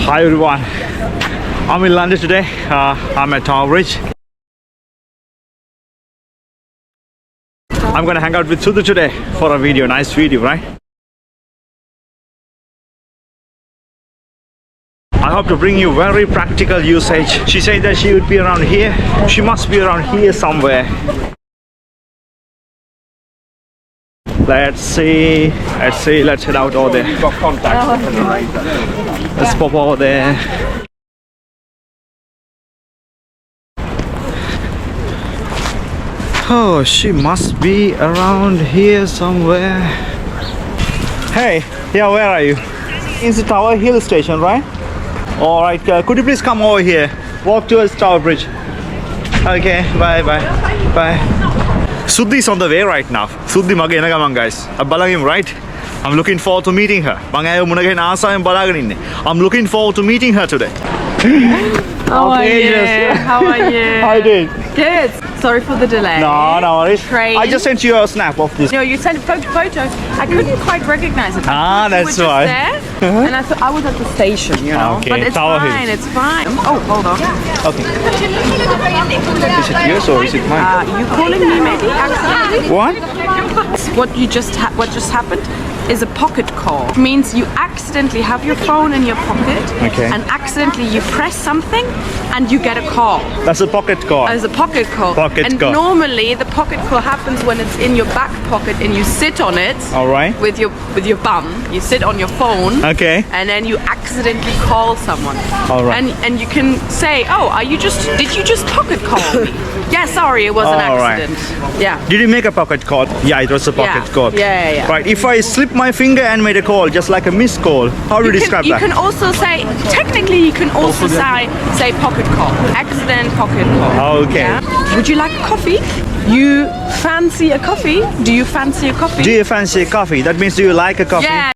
Hi everyone, I'm in London today. I'm at Tower Bridge. I'm gonna hang out with Sudu today for a video, nice video, right? I hope to bring you very practical usage. She said that she would be around here. She must be around here somewhere. Let's see, let's head out over there. Let's pop over there. Oh, she must be around here somewhere. Hey, yeah, where are you? It's the Tower Hill station, right? Alright, could you please come over here? Walk towards Tower Bridge. Okay, bye. Suddi is on the way right now. Suddi mage ena gaman guys. Balagin, right? I'm looking forward to meeting her. I'm looking forward to meeting her today. How are you? How are you? How are you doing? Good. Sorry for the delay. No worries. Train. I just sent you a snap of this. No, you sent a photo. I couldn't quite recognize it. That's why. There, and I thought I was at the station, you know. Okay, but it's Tower Hill. fine. It's fine. Oh, hold on. Okay. Is it yours or is it mine? You calling me maybe accidentally? What? What just happened is a pocket call. It means you accidentally have your phone in your pocket, Okay. and accidentally you press something and you get a call. That's a pocket call. As a pocket call. Pocket call. Normally the pocket call happens when it's in your back pocket and you sit on it. All right. With your bum. You sit on your phone. Okay. And then you accidentally call someone. All right. And you can say, "Oh, did you just pocket call me?" Yeah, sorry, it was an All right. accident. Yeah. Did you make a pocket call? Yeah, it was a pocket call. Yeah. Right. If I slip my finger and made a call, just like a missed call, how do you describe You that? can also say, technically you can also say pocket call. Accident pocket call. Okay. Yeah. Would you like a coffee? You fancy a coffee? Do you fancy a coffee? Do you fancy coffee? That means do you like a coffee? Yeah.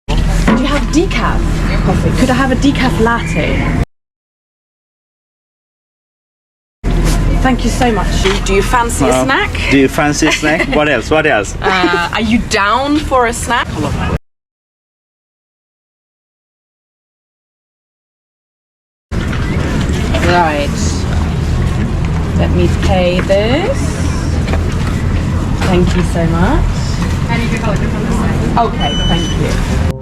Do you have decaf coffee? Could I have a decaf latte? Thank you so much. Do you fancy a snack? Do you fancy a snack? What else? Are you down for a snack? Right. Let me pay this. Thank you so much. Okay, thank you.